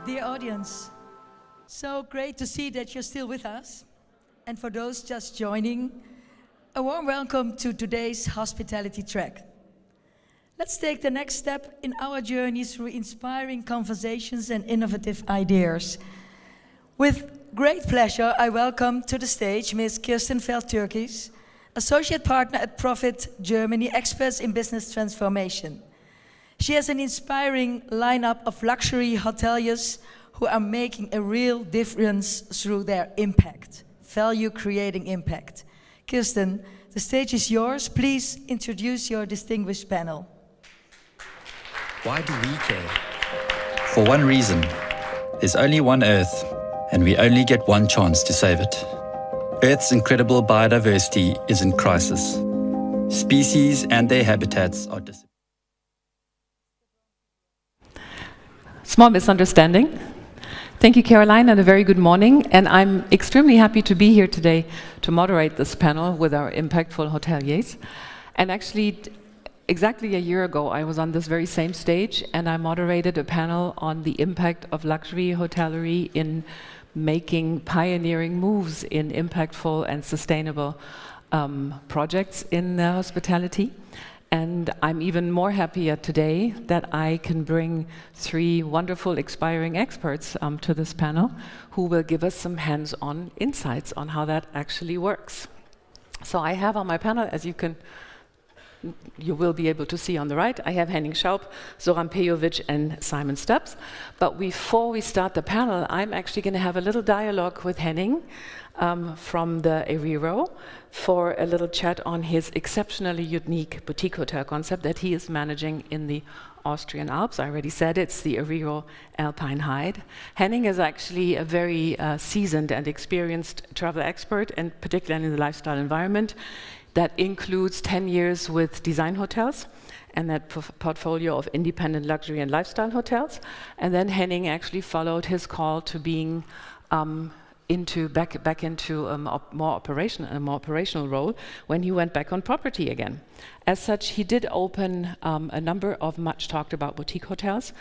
Dear audience, so great to see that you're still with us. And for those just joining, a warm welcome to today's hospitality track. Let's take the next step in our journey through inspiring conversations and innovative ideas. With great pleasure, I welcome to the stage Ms. Kirsten Veld-Turkis, Associate Partner at Profit Germany, experts in business transformation. She has an inspiring lineup of luxury hoteliers who are making a real difference through their impact, value-creating impact. Kirsten, the stage is yours. Please introduce your distinguished panel. Why do we care? For one reason. There's only one Earth, and we only get one chance to save it. Earth's incredible biodiversity is in crisis. Species and their habitats are disappearing. Small misunderstanding. Thank you, Caroline, and a very good morning. And I'm extremely happy to be here today to moderate this panel with our impactful hoteliers. And actually, exactly a year ago, I was on this very same stage, and I moderated a panel on the impact of luxury hotellerie in making pioneering moves in impactful and sustainable projects in hospitality. And I'm even more happier today that I can bring three wonderful, inspiring experts to this panel who will give us some hands-on insights on how that actually works. So I have on my panel, as you will be able to see on the right, I have Henning Schaub, Zoran Pejovic, and Simon Stubbs. But before we start the panel, I'm actually going to have a little dialogue with Henning from the Eriro for a little chat on his exceptionally unique boutique hotel concept that he is managing in the Austrian Alps. I already said it's the Eriro Alpine Hide. Henning is actually a very seasoned and experienced travel expert, and particularly in the lifestyle environment. That includes 10 years with design hotels and that portfolio of independent luxury and lifestyle hotels. And then Henning actually followed his call to being back into a more operational role when he went back on property again. As such, he did open a number of much talked about boutique hotels,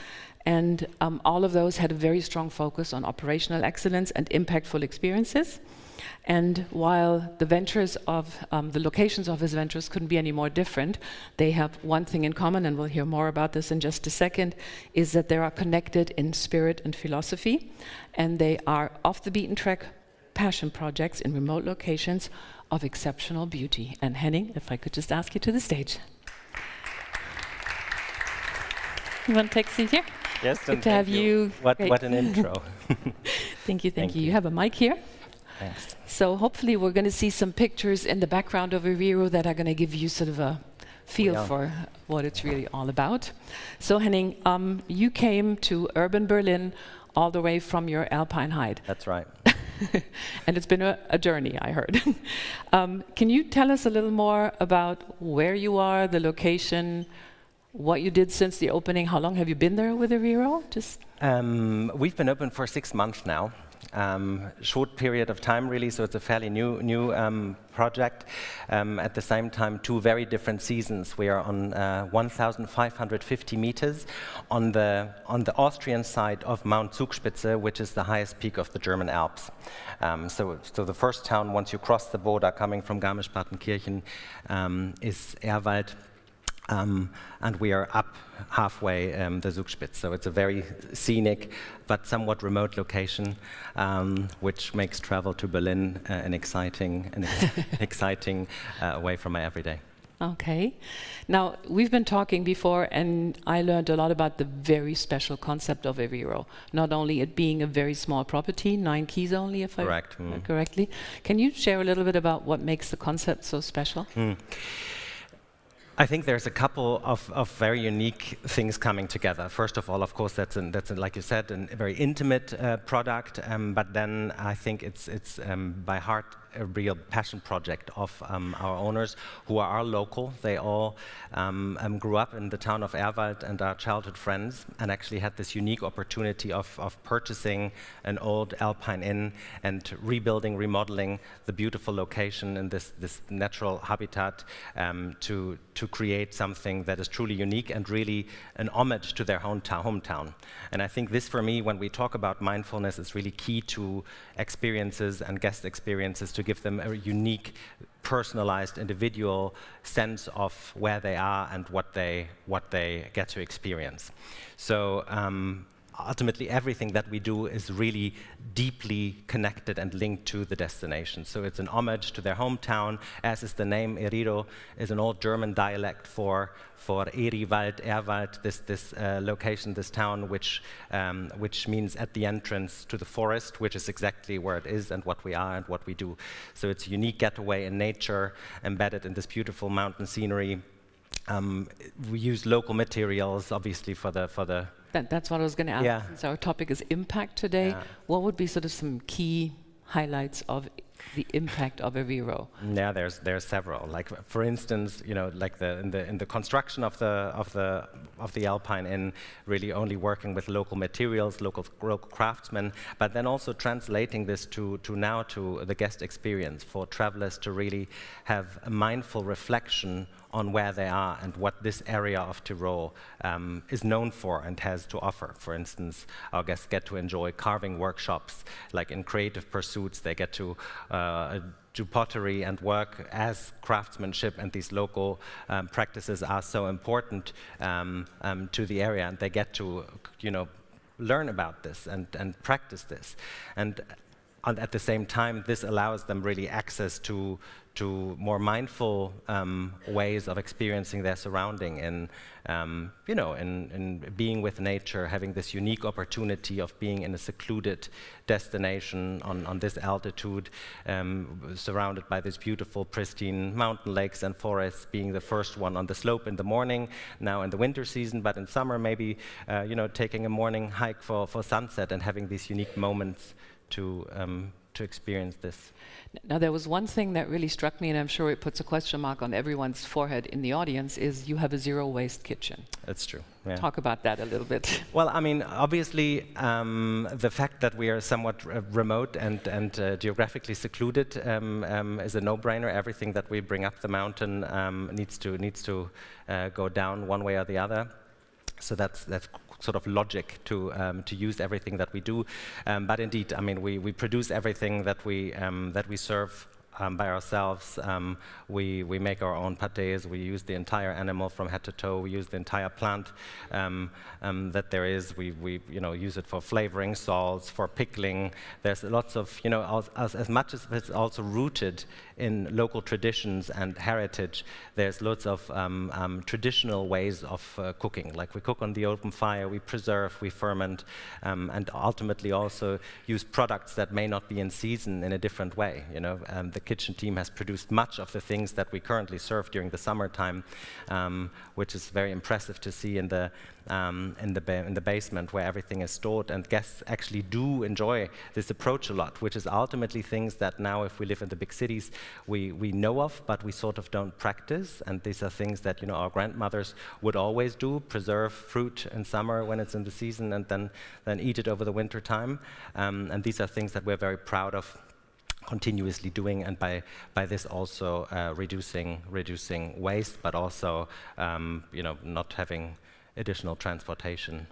and all of those had a very strong focus on operational excellence and impactful experiences. And while the ventures of the locations of his ventures couldn't be any more different, they have one thing in common, and we'll hear more about this in just a second, is that they are connected in spirit and philosophy, and they are off the beaten track passion projects in remote locations of exceptional beauty. And Henning, if I could just ask you to the stage. You want to take a seat here? Yes, good to have you. What an intro. Thank you. You have a mic here. Thanks. So hopefully we're going to see some pictures in the background of Eriro that are going to give you sort of a feel for what it's really all about. So Henning, you came to urban Berlin all the way from your Alpine Hide. That's right. And it's been a journey, I heard. Can you tell us a little more about where you are, the location, what you did since the opening? How long have you been there with Eriro? We've been open for 6 months now. Short period of time, really, so it's a fairly new project. At the same time, 2 very different seasons. We are on 1,550 meters on the Austrian side of Mount Zugspitze, which is the highest peak of the German Alps. So the first town, once you cross the border coming from Garmisch-Partenkirchen, is Ehrwald. And we are up halfway the Zugspitze, so it's a very scenic but somewhat remote location, which makes travel to Berlin an exciting way from my everyday. Okay. Now, we've been talking before, and I learned a lot about the very special concept of Eriro. Not only it being a very small property, 9 keys only, if I remember correctly. Can you share a little bit about what makes the concept so special? I think there's a couple of very unique things coming together. First of all, of course, that's like you said, a very intimate product. But then I think it's by heart a real passion project of our owners, who are local. They all grew up in the town of Erwald and are childhood friends, and actually had this unique opportunity of purchasing an old Alpine inn and rebuilding, remodeling the beautiful location in this natural habitat to create something that is truly unique and really an homage to their hometown. And I think this, for me, when we talk about mindfulness, is really key to experiences and guest experiences, to give them a unique, personalized, individual sense of where they are and what they get to experience. So ultimately, everything that we do is really deeply connected and linked to the destination. So it's an homage to their hometown, as is the name. Eriro is an old German dialect for Eriwald, Erwald, this location, this town, which means at the entrance to the forest, which is exactly where it is and what we are and what we do. So it's a unique getaway in nature, embedded in this beautiful mountain scenery. We use local materials, obviously, for the That's what I was going to ask. Yeah. Since our topic is impact today, Yeah. what would be sort of some key highlights of the impact of Eriro? Yeah, there's several. Like, for instance, like in the construction of the Alpine Inn, really only working with local materials, local craftsmen, but then also translating this to the guest experience, for travelers to really have a mindful reflection on where they are and what this area of Tyrol is known for and has to offer. For instance, our guests get to enjoy carving workshops, like in creative pursuits. They get to do pottery and work as craftsmanship, and these local practices are so important to the area, and they get to learn about this and practice this. And at the same time, this allows them really access to more mindful ways of experiencing their surrounding, in being with nature, having this unique opportunity of being in a secluded destination on this altitude, surrounded by this beautiful, pristine mountain lakes and forests, being the first one on the slope in the morning, now in the winter season, but in summer maybe, taking a morning hike for sunset and having these unique moments to experience this. Now, there was one thing that really struck me, and I'm sure it puts a question mark on everyone's forehead in the audience, is you have a zero-waste kitchen. That's true. Yeah. Talk about that a little bit. Well, I mean, obviously, the fact that we are somewhat remote and geographically secluded is a no-brainer. Everything that we bring up the mountain needs to go down one way or the other. So that's sort of logic to use everything that we do. But indeed, I mean, we produce everything that we serve by ourselves. We make our own pâtés. We use the entire animal from head to toe. We use the entire plant that there is. We use it for flavoring, salts, for pickling. There's lots of, as much as it's also rooted in local traditions and heritage, there's lots of traditional ways of cooking. Like, we cook on the open fire, we preserve, we ferment, and ultimately also use products that may not be in season in a different way. The kitchen team has produced much of the things that we currently serve during the summertime, which is very impressive to see in the basement where everything is stored. And guests actually do enjoy this approach a lot, which is ultimately things that now, if we live in the big cities, we know of, but we sort of don't practice. And these are things that our grandmothers would always do: preserve fruit in summer when it's in the season, and then eat it over the winter time. And these are things that we're very proud of continuously doing, and by this also reducing waste, but also not having additional transportation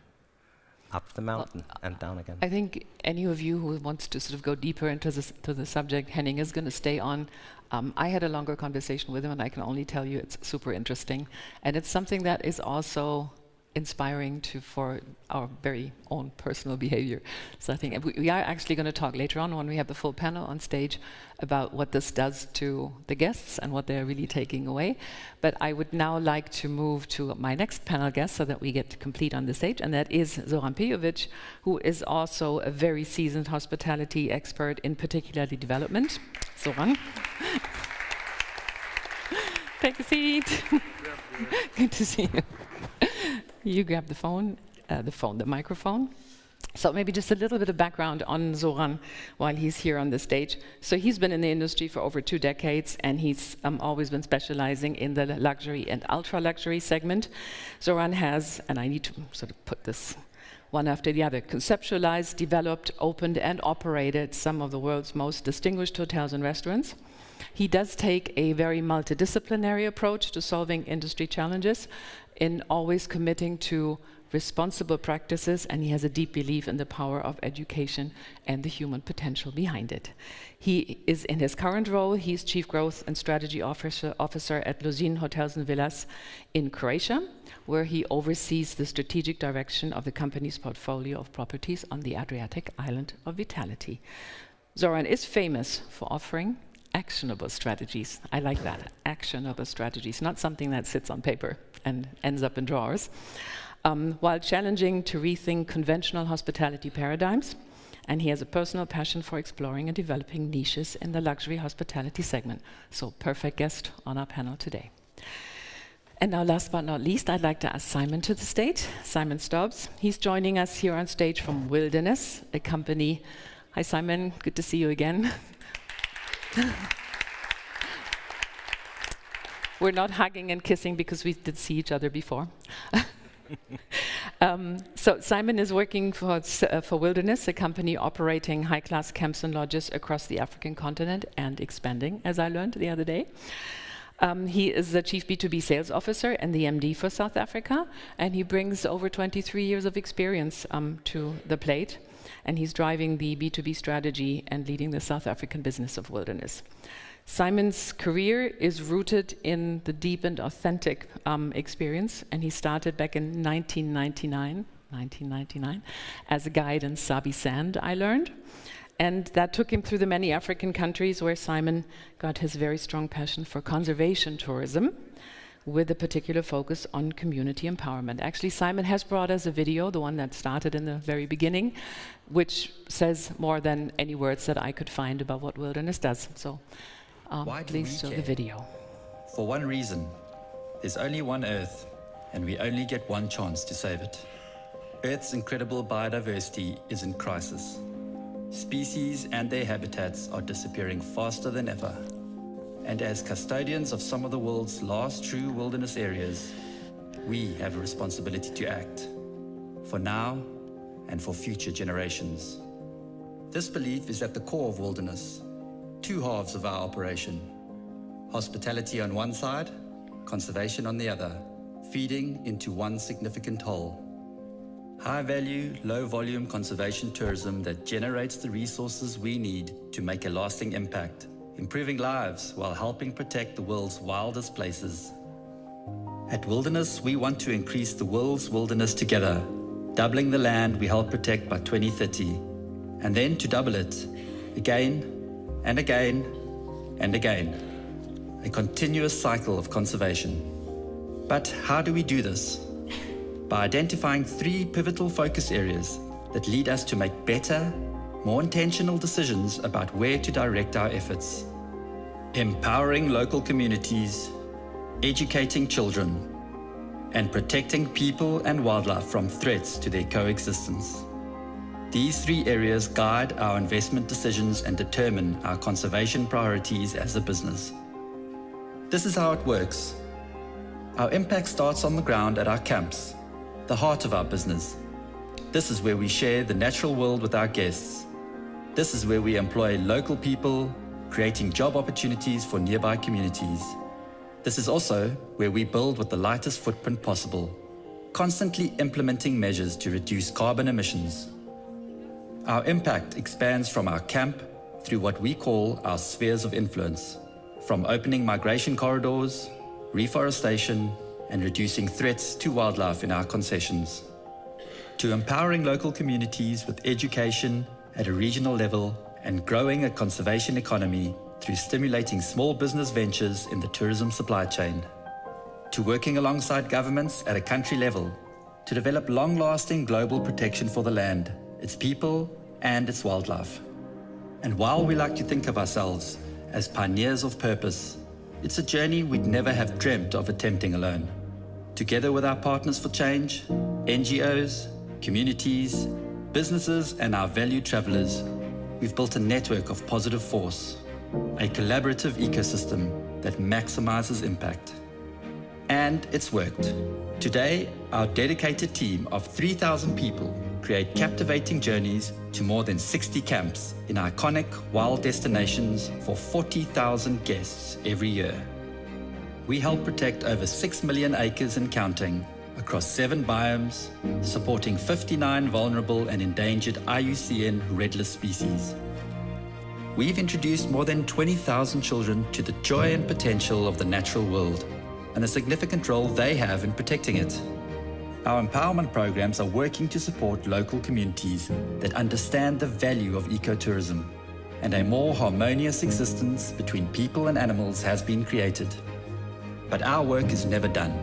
up the mountain and down again. I think any of you who wants to sort of go deeper into the subject, Henning is going to stay on. I had a longer conversation with him, and I can only tell you it's super interesting, and it's something that is also inspiring for our very own personal behavior. So I think we are actually going to talk later on, when we have the full panel on stage, about what this does to the guests and what they're really taking away. But I would now like to move to my next panel guest, so that we get complete on the stage, and that is Zoran Pejovic, who is also a very seasoned hospitality expert in particularly development. Zoran. Take a seat. Good to see you. You grab the microphone. So maybe just a little bit of background on Zoran while he's here on the stage. So he's been in the industry for over 2 decades, and he's always been specializing in the luxury and ultra-luxury segment. Zoran has, and I need to sort of put this one after the other, conceptualized, developed, opened, and operated some of the world's most distinguished hotels and restaurants. He does take a very multidisciplinary approach to solving industry challenges, in always committing to responsible practices, and he has a deep belief in the power of education and the human potential behind it. He is, in his current role, he's Chief Growth and Strategy Officer at Luzin Hotels and Villas in Croatia, where he oversees the strategic direction of the company's portfolio of properties on the Adriatic island of Vitality. Zoran is famous for offering actionable strategies. I like that, actionable strategies, not something that sits on paper and ends up in drawers. While challenging to rethink conventional hospitality paradigms, and he has a personal passion for exploring and developing niches in the luxury hospitality segment. So, perfect guest on our panel today. And now, last but not least, I'd like to ask Simon to the stage. Simon Stubbs. He's joining us here on stage from Wilderness, a company. Hi, Simon. Good to see you again. We're not hugging and kissing because we did see each other before. So Simon is working for Wilderness, a company operating high-class camps and lodges across the African continent and expanding, as I learned the other day. He is the Chief B2B Sales Officer and the MD for South Africa, and he brings over 23 years of experience to the plate, and he's driving the B2B strategy and leading the South African business of Wilderness. Simon's career is rooted in the deep and authentic experience, and he started back in 1999 as a guide in Sabi Sand, I learned. And that took him through the many African countries where Simon got his very strong passion for conservation tourism, with a particular focus on community empowerment. Actually, Simon has brought us a video, the one that started in the very beginning, which says more than any words that I could find about what Wilderness does. So please show the video. For one reason, there's only one Earth, and we only get one chance to save it. Earth's incredible biodiversity is in crisis. Species and their habitats are disappearing faster than ever. And as custodians of some of the world's last true wilderness areas, we have a responsibility to act, for now and for future generations. This belief is at the core of Wilderness. 2 halves of our operation: hospitality on one side, conservation on the other, feeding into one significant whole. High-value, low-volume conservation tourism that generates the resources we need to make a lasting impact, improving lives while helping protect the world's wildest places. At Wilderness, we want to increase the world's wilderness together, doubling the land we help protect by 2030, and then to double it again and again and again. A continuous cycle of conservation. But how do we do this? By identifying 3 pivotal focus areas that lead us to make better, more intentional decisions about where to direct our efforts. Empowering local communities, educating children, and protecting people and wildlife from threats to their coexistence. These 3 areas guide our investment decisions and determine our conservation priorities as a business. This is how it works. Our impact starts on the ground at our camps, the heart of our business. This is where we share the natural world with our guests. This is where we employ local people, creating job opportunities for nearby communities. This is also where we build with the lightest footprint possible, constantly implementing measures to reduce carbon emissions. Our impact expands from our camp through what we call our spheres of influence, from opening migration corridors, reforestation, and reducing threats to wildlife in our concessions, to empowering local communities with education at a regional level and growing a conservation economy through stimulating small business ventures in the tourism supply chain, to working alongside governments at a country level to develop long-lasting global protection for the land, its people, and its wildlife. And while we like to think of ourselves as pioneers of purpose, it's a journey we'd never have dreamt of attempting alone. Together with our partners for change, NGOs, communities, businesses and our valued travelers, we've built a network of positive force, a collaborative ecosystem that maximizes impact. And it's worked. Today, our dedicated team of 3,000 people create captivating journeys to more than 60 camps in iconic wild destinations for 40,000 guests every year. We help protect over 6 million acres and counting across 7 biomes, supporting 59 vulnerable and endangered IUCN red list species. We've introduced more than 20,000 children to the joy and potential of the natural world and the significant role they have in protecting it. Our empowerment programs are working to support local communities that understand the value of ecotourism, and a more harmonious existence between people and animals has been created. But our work is never done.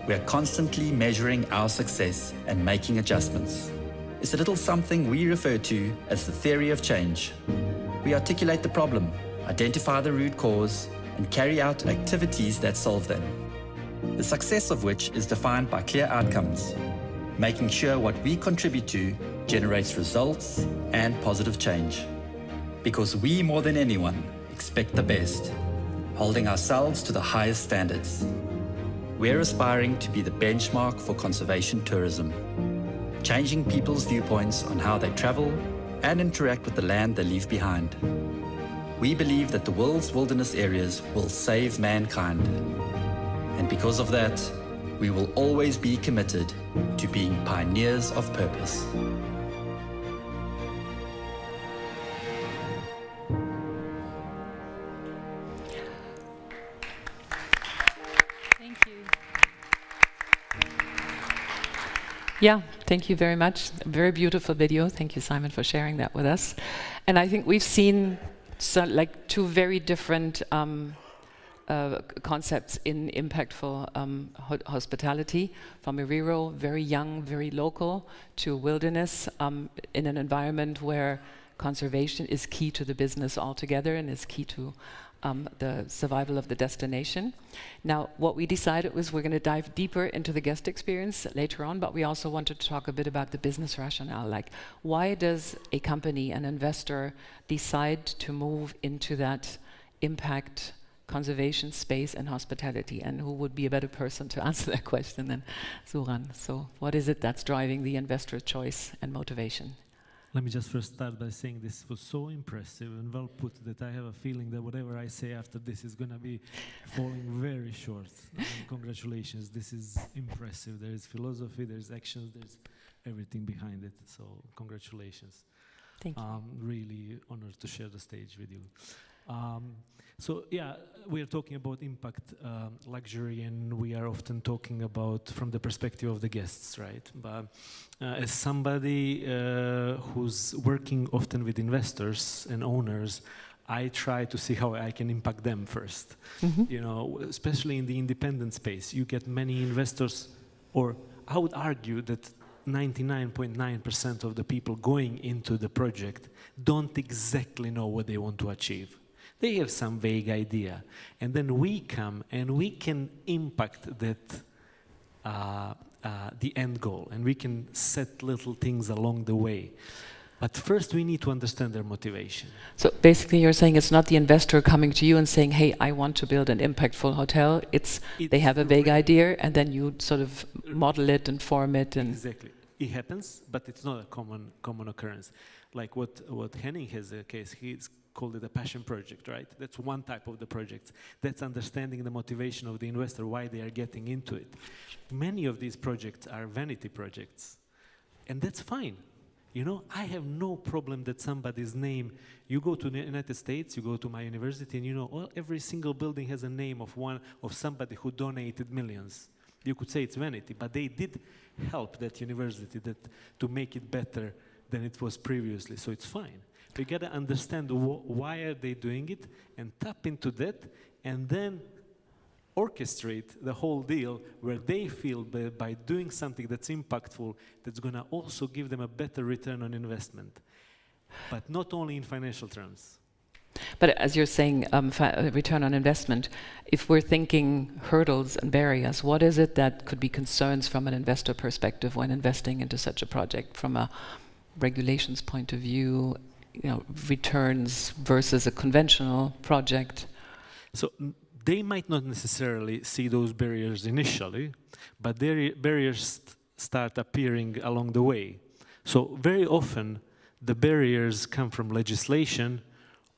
We are constantly measuring our success and making adjustments. It's a little something we refer to as the theory of change. We articulate the problem, identify the root cause, and carry out activities that solve them. The success of which is defined by clear outcomes, making sure what we contribute to generates results and positive change. Because we, more than anyone, expect the best, holding ourselves to the highest standards. We're aspiring to be the benchmark for conservation tourism, changing people's viewpoints on how they travel and interact with the land they leave behind. We believe that the world's wilderness areas will save mankind. And because of that, we will always be committed to being pioneers of purpose. Thank you. Yeah, thank you very much. A very beautiful video. Thank you, Simon, for sharing that with us. And I think we've seen two very different concepts in impactful hospitality, from a rural, very young, very local, to wilderness, in an environment where conservation is key to the business altogether and is key to the survival of the destination. Now, what we decided was we're going to dive deeper into the guest experience later on, but we also wanted to talk a bit about the business rationale. Like, why does a company, an investor, decide to move into that impact conservation space and hospitality? And who would be a better person to answer that question than Eoghan? So what is it that's driving the investor choice and motivation? Let me just first start by saying this was so impressive and well put that I have a feeling that whatever I say after this is going to be falling very short. And congratulations, this is impressive. There is philosophy, there's actions, there's everything behind it. So congratulations. Thank you. Really honored to share the stage with you. So yeah, we are talking about impact luxury, and we are often talking about from the perspective of the guests, right? But as somebody who's working often with investors and owners, I try to see how I can impact them first. Mm-hmm. You know, especially in the independent space, you get many investors, or I would argue that 99.9% of the people going into the project don't exactly know what they want to achieve. They have some vague idea. And then we come and we can impact that, the end goal, and we can set little things along the way. But first we need to understand their motivation. So basically you're saying it's not the investor coming to you and saying, hey, I want to build an impactful hotel. It's they have a vague idea, and then you sort of model it and form it. And exactly. It happens, but it's not a common occurrence. Like what Henning has a case, he's called it a passion project, right? That's one type of the projects. That's understanding the motivation of the investor, why they are getting into it. Many of these projects are vanity projects, and that's fine. You know, I have no problem that somebody's name, you go to the United States, you go to my university, and you know, well, every single building has a name of somebody who donated millions. You could say it's vanity, but they did help that university to make it better than it was previously, so it's fine. We got to understand why are they doing it and tap into that, and then orchestrate the whole deal where they feel by doing something that's impactful, that's going to also give them a better return on investment, but not only in financial terms. But as you're saying, return on investment, if we're thinking hurdles and barriers, what is it that could be concerns from an investor perspective when investing into such a project, from a regulations point of view, returns versus a conventional project? So they might not necessarily see those barriers initially, but their barriers start appearing along the way. So very often the barriers come from legislation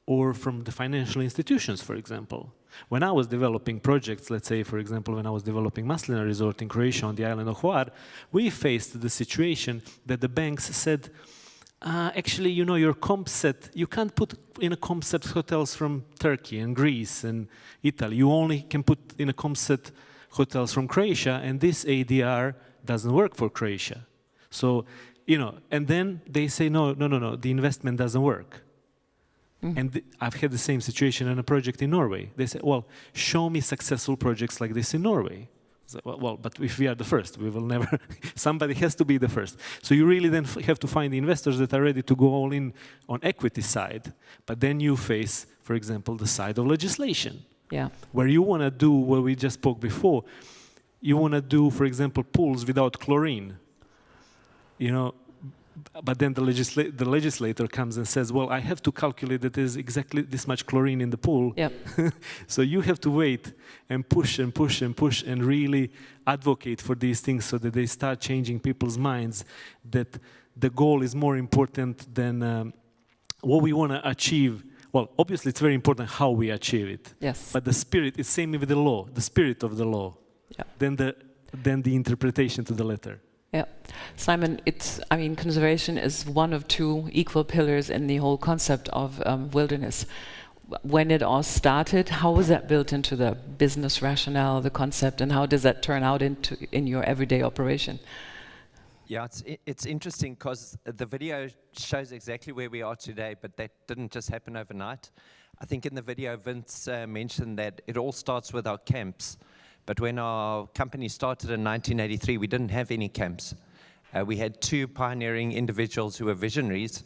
or from the financial institutions, for example. When I was developing projects, let's say, for example, when I was developing Maslina Resort in Croatia on the island of Hvar, we faced the situation that the banks said, actually, your comp set, you can't put in a comp set hotels from Turkey and Greece and Italy. You only can put in a comp set hotels from Croatia, and this ADR doesn't work for Croatia. So, and then they say, no, the investment doesn't work. And I've had the same situation in a project in Norway. They say, well, show me successful projects like this in Norway. So, well, but if we are the first, we will never, somebody has to be the first. So you really then have to find the investors that are ready to go all in on equity side. But then you face, for example, the side of legislation. Yeah. Where you want to do what we just spoke before. You want to do, for example, pools without chlorine. But then the legislator comes and says, well, I have to calculate that there's exactly this much chlorine in the pool. Yep. So you have to wait and push and push and push and really advocate for these things so that they start changing people's minds, that the goal is more important than what we want to achieve. Well, obviously it's very important how we achieve it. Yes. But the spirit is same with the law, the spirit of the law. Yeah. Then the interpretation to the letter. Yeah, Simon, conservation is one of two equal pillars in the whole concept of wilderness. When it all started, how was that built into the business rationale, the concept, and how does that turn out in your everyday operation? Yeah, it's interesting because the video shows exactly where we are today, but that didn't just happen overnight. I think in the video, Vince mentioned that it all starts with our camps. But when our company started in 1983, we didn't have any camps. We had two pioneering individuals who were visionaries,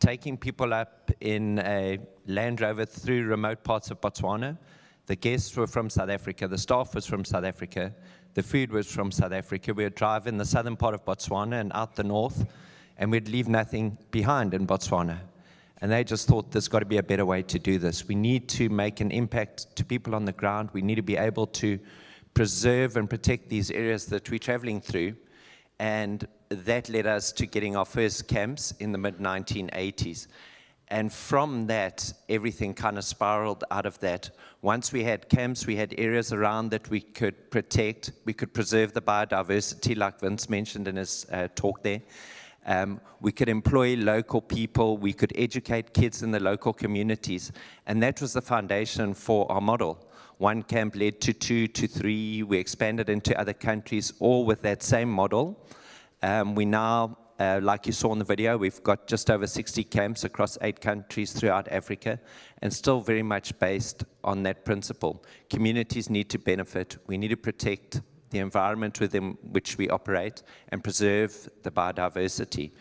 taking people up in a Land Rover through remote parts of Botswana. The guests were from South Africa. The staff was from South Africa. The food was from South Africa. We would drive in the southern part of Botswana and out the north, and we'd leave nothing behind in Botswana. And they just thought there's got to be a better way to do this. We need to make an impact to people on the ground. We need to be able to preserve and protect these areas that we're traveling through. And that led us to getting our first camps in the mid-1980s. And from that, everything kind of spiraled out of that. Once we had camps, we had areas around that we could protect. We could preserve the biodiversity, like Vince mentioned in his talk there. We could employ local people. We could educate kids in the local communities. And that was the foundation for our model. One camp led to 2 to 3. We expanded into other countries, all with that same model. We now, like you saw in the video, we've got just over 60 camps across 8 countries throughout Africa, and still very much based on that principle. Communities need to benefit. We need to protect the environment within which we operate and preserve the biodiversity.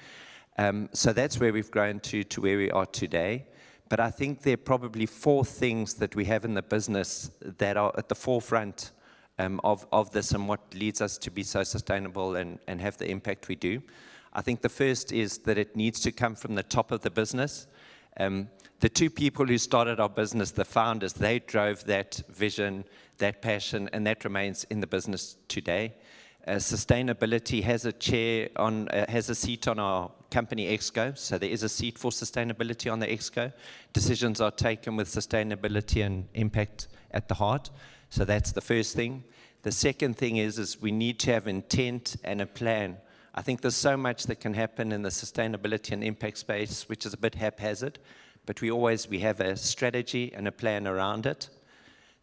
So that's where we've grown to where we are today. But I think there are probably 4 things that we have in the business that are at the forefront of this and what leads us to be so sustainable and have the impact we do. I think the first is that it needs to come from the top of the business. The 2 people who started our business, the founders, they drove that vision, that passion, and that remains in the business today. Sustainability has a seat on our company Exco, so there is a seat for sustainability on the Exco. Decisions are taken with sustainability and impact at the heart, so that's the first thing. The second thing is we need to have intent and a plan. I think there's so much that can happen in the sustainability and impact space, which is a bit haphazard, but we have a strategy and a plan around it.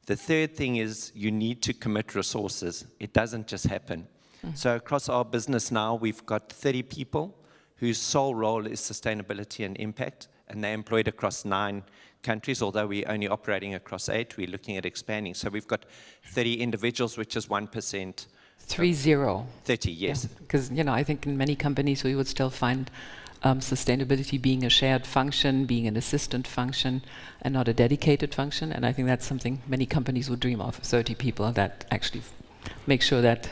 The third thing is you need to commit resources. It doesn't just happen. So across our business now, we've got 30 people whose sole role is sustainability and impact, and they're employed across 9 countries, although we're only operating across 8. We're looking at expanding. So we've got 30 individuals, which is 1%. 30, yes. Because, I think in many companies we would still find sustainability being a shared function, being an assistant function, and not a dedicated function. And I think that's something many companies would dream of, 30 people that actually make sure that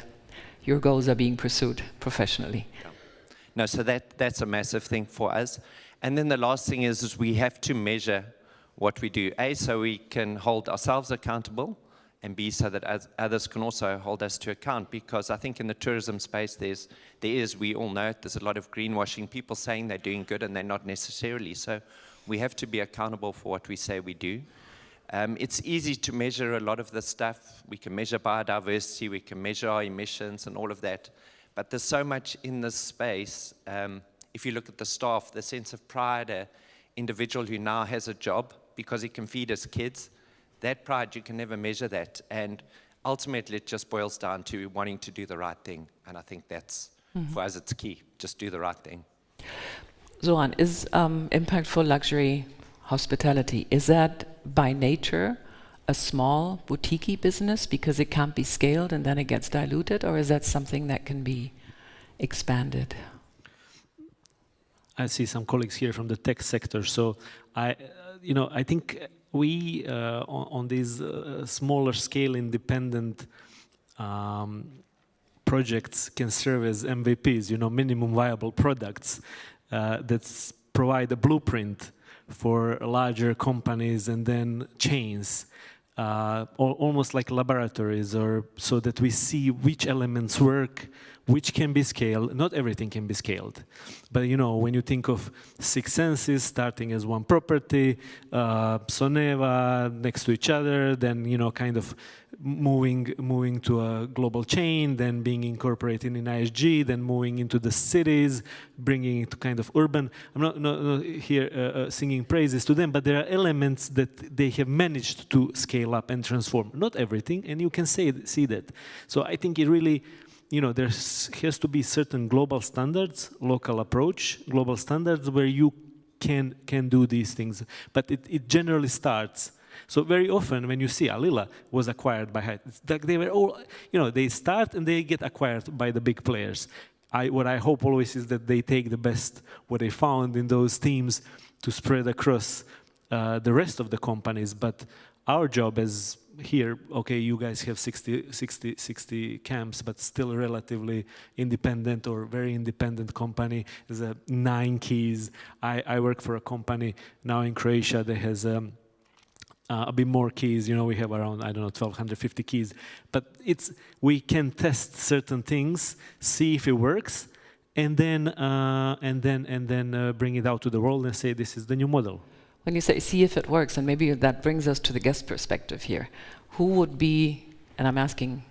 your goals are being pursued professionally. No, so that's a massive thing for us. And then the last thing is we have to measure what we do. A, so we can hold ourselves accountable, and B, so that others can also hold us to account. Because I think in the tourism space, we all know it, there's a lot of greenwashing, people saying they're doing good and they're not necessarily. So we have to be accountable for what we say we do. It's easy to measure a lot of the stuff. We can measure biodiversity, we can measure our emissions and all of that. But there's so much in this space. If you look at the staff, the sense of pride, an individual who now has a job because he can feed his kids, that pride, you can never measure that. And ultimately, it just boils down to wanting to do the right thing. And I think that's, for us, it's key. Just do the right thing. Eoghan, is impactful luxury hospitality, is that by nature a small boutique-y business because it can't be scaled and then it gets diluted, or is that something that can be expanded? I see some colleagues here from the tech sector, so I think we on these smaller scale independent projects can serve as MVPs, minimum viable products that provide a blueprint for larger companies and then chains, almost like laboratories, or so that we see which elements work, which can be scaled. Not everything can be scaled, but when you think of Six Senses starting as one property, Soneva next to each other, then kind of moving to a global chain, then being incorporated in ISG, then moving into the cities, bringing it to kind of urban. I'm not here singing praises to them, but there are elements that they have managed to scale up and transform. Not everything, and you can see that. So I think it really, there has to be certain global standards, local approach, global standards where you can do these things. But it generally starts. So very often when you see Alila was acquired by Hyatt, it's like they were all, they start and they get acquired by the big players. What I hope always is that they take the best, what they found in those teams, to spread across the rest of the companies. But our job is here, okay, you guys have 60 camps, but still relatively independent or very independent company. There's 9 keys. I work for a company now in Croatia that has a bit more keys. We have around, 1,250 keys. But we can test certain things, see if it works, and then bring it out to the world and say this is the new model. When you say see if it works, and maybe that brings us to the guest perspective here, who would be, and I'm asking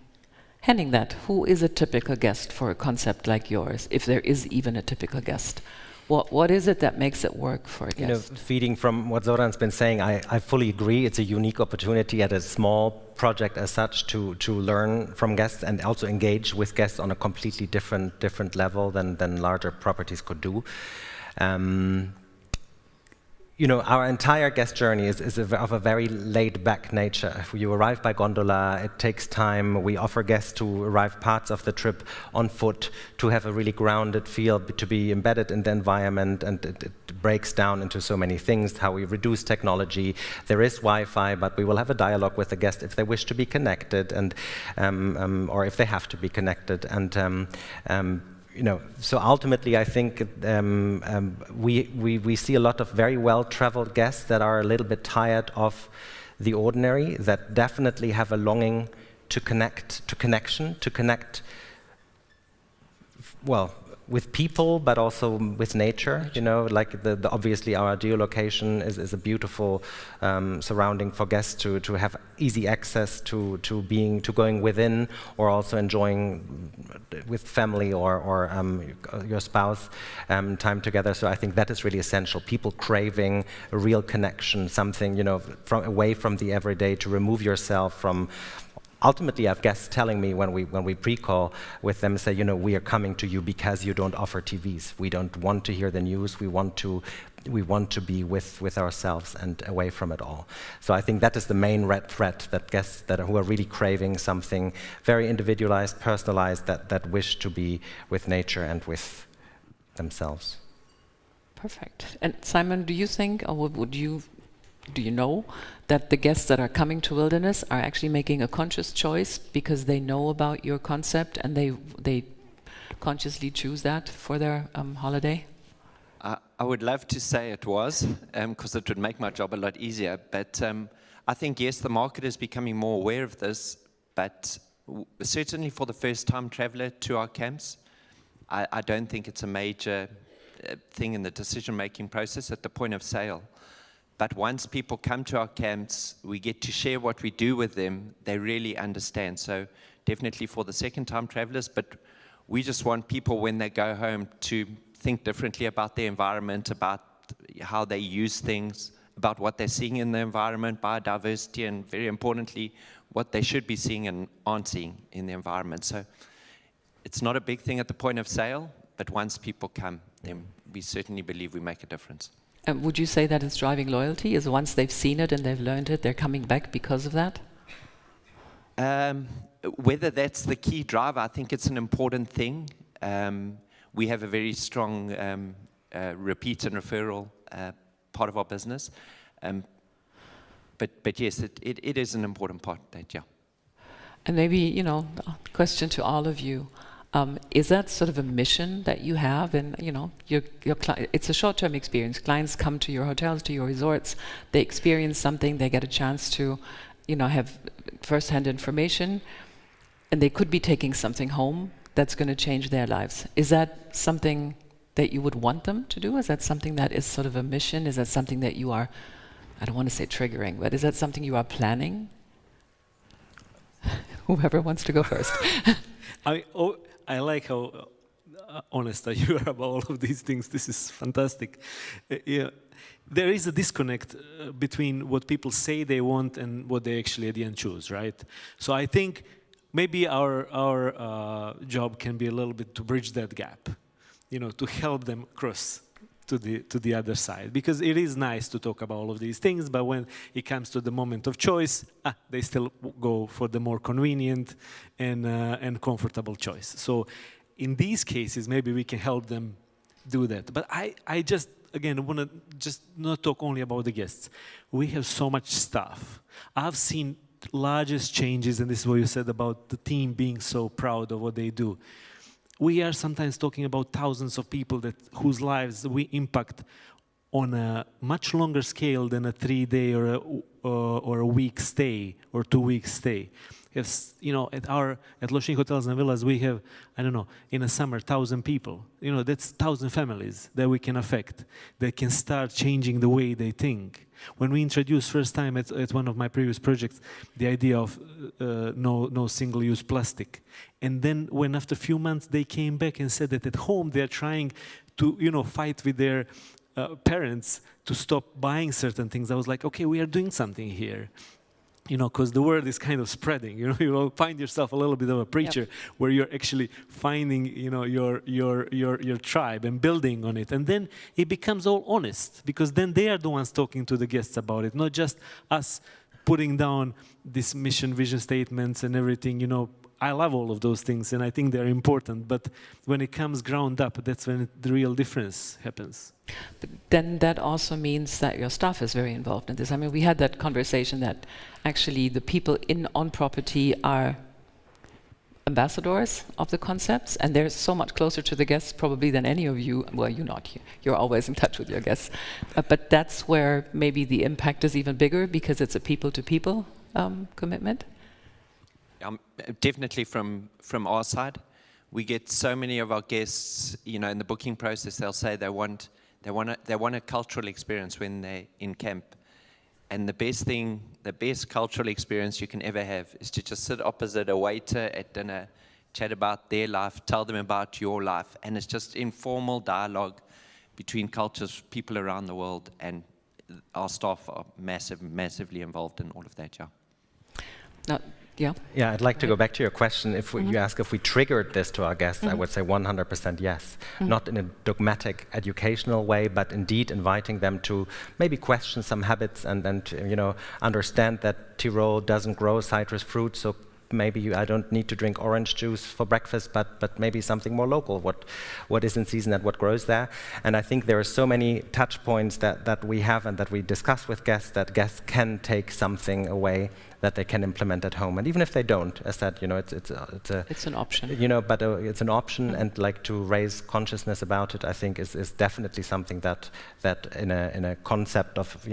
Henning that, who is a typical guest for a concept like yours, if there is even a typical guest? What is it that makes it work for a guest? Feeding from what Zoran's been saying, I fully agree. It's a unique opportunity at a small project as such to learn from guests and also engage with guests on a completely different level than larger properties could do. Our entire guest journey is of a very laid-back nature. If you arrive by gondola, it takes time. We offer guests to arrive parts of the trip on foot, to have a really grounded feel, to be embedded in the environment, and it breaks down into so many things, how we reduce technology. There is Wi-Fi, but we will have a dialogue with the guest if they wish to be connected, and or if they have to be connected. And so ultimately, I think we see a lot of very well-traveled guests that are a little bit tired of the ordinary, that definitely have a longing to connect, to connect, well, with people, but also with nature. Like obviously our geolocation is a beautiful surrounding for guests to have easy access to going within, or also enjoying with family or your spouse time together. So I think that is really essential. People craving a real connection, something away from the everyday, to remove yourself from. Ultimately, I have guests telling me when we pre-call with them, say, we are coming to you because you don't offer TVs. We don't want to hear the news. We want to be with ourselves and away from it all. So I think that is the main red thread, that guests who are really craving something very individualized, personalized, that wish to be with nature and with themselves. Perfect. And Simon, do you think, or do you know that the guests that are coming to Wilderness are actually making a conscious choice because they know about your concept and they consciously choose that for their holiday? I would love to say it was, because it would make my job a lot easier. But I think, yes, the market is becoming more aware of this, but certainly for the first-time traveler to our camps, I don't think it's a major thing in the decision-making process at the point of sale. But once people come to our camps, we get to share what we do with them, they really understand. So definitely for the second-time travelers, but we just want people when they go home to think differently about their environment, about how they use things, about what they're seeing in the environment, biodiversity, and very importantly, what they should be seeing and aren't seeing in the environment. So it's not a big thing at the point of sale, but once people come, then we certainly believe we make a difference. And would you say that it's driving loyalty? Is once they've seen it and they've learned it, they're coming back because of that? Whether that's the key driver, I think it's an important thing. We have a very strong repeat and referral part of our business. But yes, it is an important part of that, yeah. And maybe, a question to all of you. Is that sort of a mission that you have? And, your it's a short-term experience. Clients come to your hotels, to your resorts. They experience something. They get a chance to, have first-hand information. And they could be taking something home that's going to change their lives. Is that something that you would want them to do? Is that something that is sort of a mission? Is that something that you are, I don't want to say triggering, but is that something you are planning? Whoever wants to go first. I like how honest you are about all of these things. This is fantastic. There is a disconnect between what people say they want and what they actually at the end choose, right? So I think maybe our job can be a little bit to bridge that gap, to help them cross to the other side. Because it is nice to talk about all of these things, but when it comes to the moment of choice, they still go for the more convenient and comfortable choice. So in these cases, maybe we can help them do that. But I just, again, want to just not talk only about the guests. We have so much stuff. I've seen largest changes, and this is what you said about the team being so proud of what they do. We are sometimes talking about thousands of people whose lives we impact on a much longer scale than a 3-day or a week stay or 2-week stay. Yes, at Lushing Hotels and Villas we have, I don't know, in a summer 1,000 people. That's 1,000 families that we can affect. They can start changing the way they think. When we introduced first time at one of my previous projects the idea of no single-use plastic, and then when after a few months they came back and said that at home they're trying to fight with their parents to stop buying certain things, I was like, okay, we are doing something here. Because the word is kind of spreading. You'll find yourself a little bit of a preacher, yep, where you're actually finding, your tribe and building on it, and then it becomes all honest, because then they are the ones talking to the guests about it, not just us putting down this mission, vision statements, and everything. I love all of those things, and I think they're important. But when it comes ground up, that's when the real difference happens. But then that also means that your staff is very involved in this. I mean, we had that conversation that actually the people on property are ambassadors of the concepts, and they're so much closer to the guests probably than any of you. Well, you're not here. You're always in touch with your guests. But that's where maybe the impact is even bigger, because it's a people-to-people commitment. Definitely from our side, we get so many of our guests, in the booking process, they'll say they want a cultural experience when they're in camp. And the best cultural experience you can ever have is to just sit opposite a waiter at dinner, chat about their life, tell them about your life, and it's just informal dialogue between cultures, people around the world, and our staff are massively involved in all of that, yeah. Yeah, I'd like to go back to your question. If you ask if we triggered this to our guests, I would say 100% yes. Not in a dogmatic, educational way, but indeed inviting them to maybe question some habits and understand that Tyrol doesn't grow citrus fruit, so maybe I don't need to drink orange juice for breakfast, but maybe something more local, what is in season and what grows there. And I think there are so many touch points that we have and that we discuss with guests, that guests can take something away that they can implement at home. And even if they don't, as said, it's an option. But it's an option, and like to raise consciousness about it, I think is definitely something that in a concept of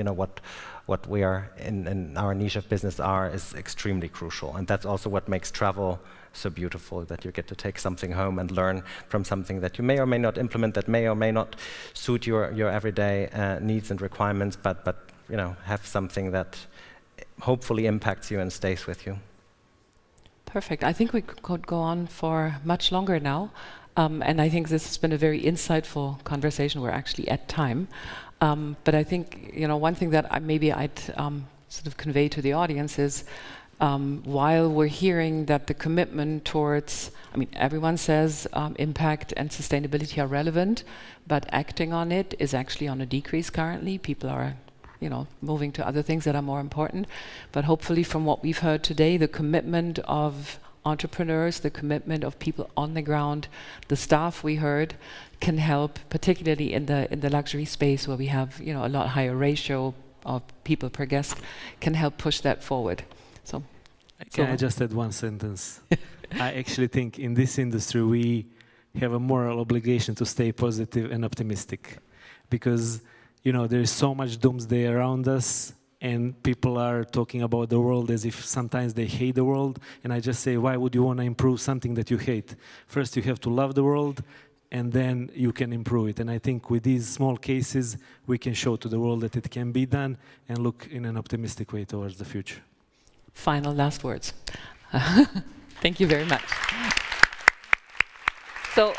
what we are in our niche of business is extremely crucial. And that's also what makes travel so beautiful, that you get to take something home and learn from something that you may or may not implement, that may or may not suit your everyday needs and requirements, but have something that hopefully impacts you and stays with you. Perfect. I think we could go on for much longer now. And I think this has been a very insightful conversation. We're actually at time. But I think, one thing that I'd sort of convey to the audience is, while we're hearing that the commitment towards, everyone says impact and sustainability are relevant, but acting on it is actually on a decrease currently. People are moving to other things that are more important. But hopefully from what we've heard today, the commitment of entrepreneurs, the commitment of people on the ground, the staff we heard, can help, particularly in the luxury space where we have a lot higher ratio of people per guest, can help push that forward. So, can I just add one sentence? I actually think in this industry we have a moral obligation to stay positive and optimistic, because there is so much doomsday around us, and people are talking about the world as if sometimes they hate the world. And I just say, why would you want to improve something that you hate? First, you have to love the world, and then you can improve it. And I think with these small cases, we can show to the world that it can be done and look in an optimistic way towards the future. Final last words. Thank you very much. So.